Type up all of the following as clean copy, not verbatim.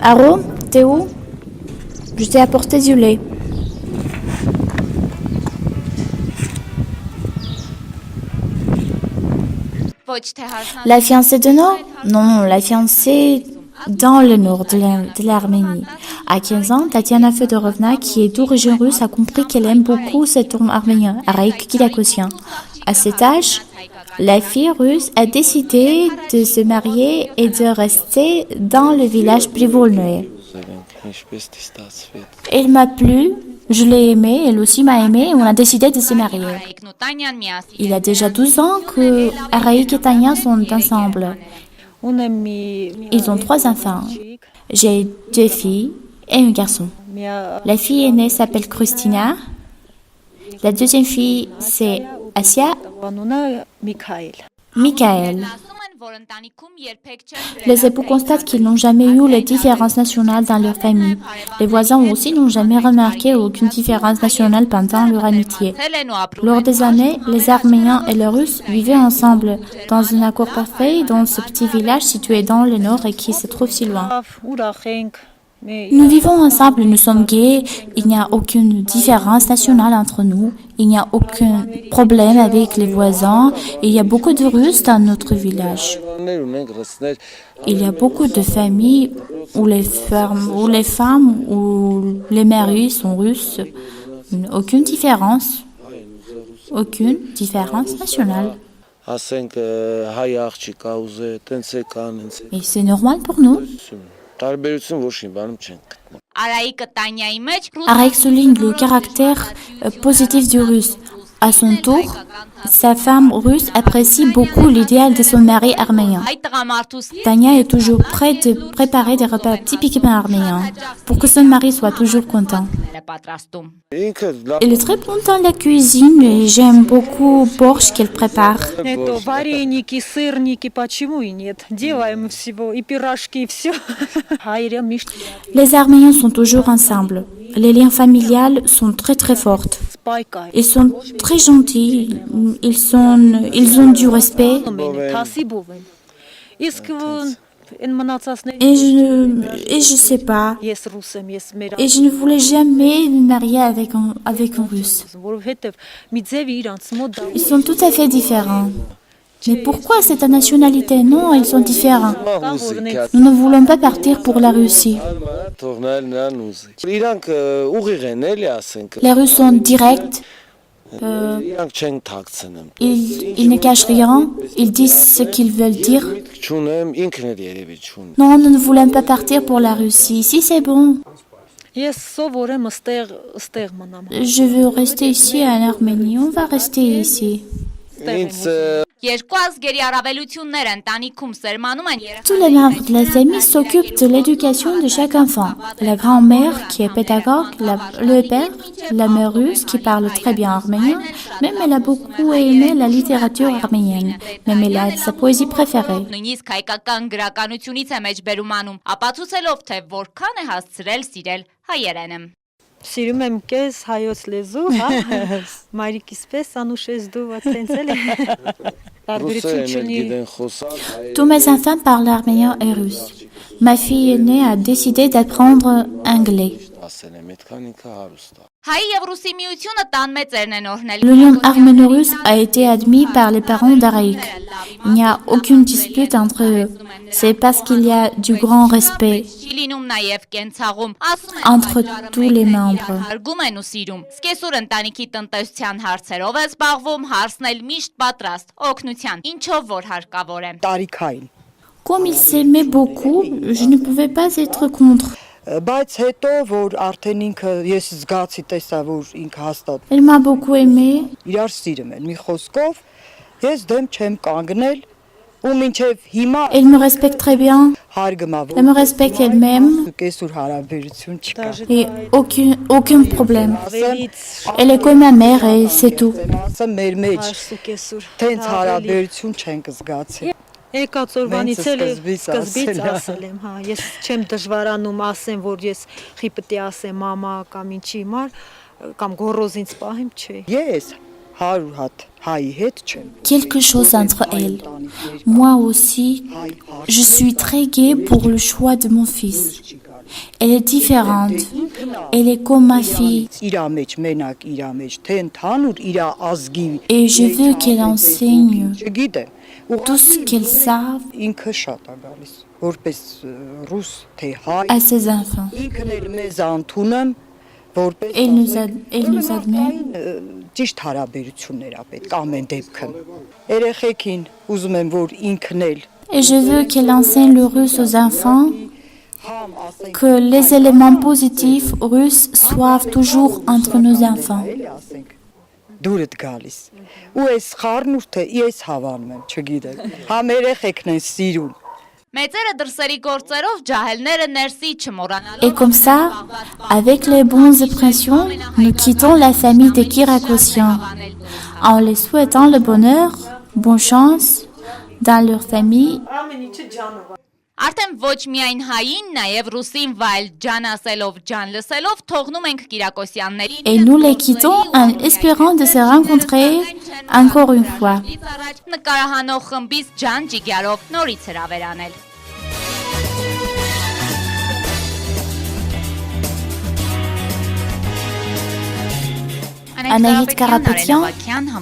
Aro, t'es où? Je t'ai apporté du lait. La fiancée de nord? Non, la fiancée dans le nord de l'Arménie. À 15 ans, Tatiana Fedorovna, qui est d'origine russe, a compris qu'elle aime beaucoup cet homme arménien, Araïk Kilakosyan. À cet âge, la fille russe a décidé de se marier et de rester dans le village Privolnoye. Elle m'a plu, je l'ai aimé, elle aussi m'a aimé, et on a décidé de se marier. Il y a déjà 12 ans que Araïk et Tania sont ensemble. Ils ont 3 enfants. J'ai 2 filles et un garçon. La fille aînée s'appelle Christina. La deuxième fille, c'est Asia. Michael. Les époux constatent qu'ils n'ont jamais eu les différences nationales dans leur famille. Les voisins aussi n'ont jamais remarqué aucune différence nationale pendant leur amitié. Lors des années, les Arméniens et les Russes vivaient ensemble dans un accord parfait dans ce petit village situé dans le nord et qui se trouve si loin. Nous vivons ensemble, nous sommes gays, il n'y a aucune différence nationale entre nous, il n'y a aucun problème avec les voisins, il y a beaucoup de Russes dans notre village. Il y a beaucoup de familles où les femmes ou les maris sont russes. Aucune différence nationale. Et c'est normal pour nous. Araïk souligne le caractère positif du russe. À son tour, sa femme russe apprécie beaucoup l'idéal de son mari arménien. Tania est toujours prête de préparer des repas typiquement arméniens pour que son mari soit toujours content. Elle est très bonne dans la cuisine et j'aime beaucoup le borsch qu'elle prépare. Les Arméniens sont toujours ensemble. Les liens familiaux sont très très forts. Ils sont très gentils, ils ont du respect. Et je sais pas. Et je ne voulais jamais me marier avec un Russe. Ils sont tout à fait différents. Mais pourquoi cette nationalité? Non, ils sont différents. Nous ne voulons pas partir pour la Russie. Les Russes sont directs. Ils ne cachent rien. Ils disent ce qu'ils veulent dire. Non, nous ne voulons pas partir pour la Russie. Ici, c'est bon. Je veux rester ici en Arménie. On va rester ici. Tous les membres de la famille s'occupent de l'éducation de chaque enfant. La grand-mère qui est pédagogue, le père, la mère russe qui parle très bien arménien, même elle a beaucoup aimé la littérature arménienne, même elle a sa poésie préférée. Սիրում եմ քեզ հայոց լեզու, հա։ Մայրիկիս պես անուշես դու ված Tous mes enfants parlent arménien et russe. Ma fille aînée a décidé d'apprendre anglais. L'union arméno-russe a été admise par les parents d'Araïk. Il n'y a aucune dispute entre eux. C'est parce qu'il y a du grand respect entre tous les membres. Comme ils s'aimaient beaucoup, je ne pouvais pas être contre. Elle m'a beaucoup aimé. Elle me respecte très bien. Elle me respecte elle-même. Et aucun problème. Elle est comme ma mère et c'est tout. Եկած օրվանից էլ սկզբից ասել եմ, հա, ես չեմ դժվարանում ասեմ, որ ես խիպտի ասեմ մամա կամ ինչի մար, կամ գոռոզ ինձ պահեմ, չէ։ Ես quelque chose entre elles. Moi aussi, je suis très gaie pour le choix de mon fils. Elle est différente. Elle est comme ma fille. Et je veux qu'elle enseigne tout ce qu'elle savent à ses enfants. Elle nous admet. Ճիշտ հարաբերություններ ա պետք ամեն դեպքում։ Երեխեքին ուզում եմ որ ինքն էլ Et je veux qu'elle enseigne le russe aux enfants, que les éléments positifs russes soient toujours entre nos enfants. դուրդ գալիս։ Ու այս խառնուրդը ես հավանում եմ, չգիտեմ։ Համ երեխեքն են սիրում։ Մեծերը դրսերի գործերով ջահելները ներսի չմոռանալով. Et comme ça, avec les bonnes impressions, nous quittons la famille de Kirakosian en les souhaitant le bonheur, bonne chance dans leur famille. Արդեն ոչ miայն հային, նաև ռուսին վայել ջան ասելով, ջան լսելով թողնում ենք Կիրակոսյաններին. Et nous les quittons en espérant de se rencontrer encore une fois. Նկարահանող խմբից ջան ջիգյարով նորից հրավերանել. Anaït Karapetian,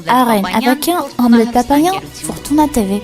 Aren Avakian, Hamlet Papayan, Fortuna TV.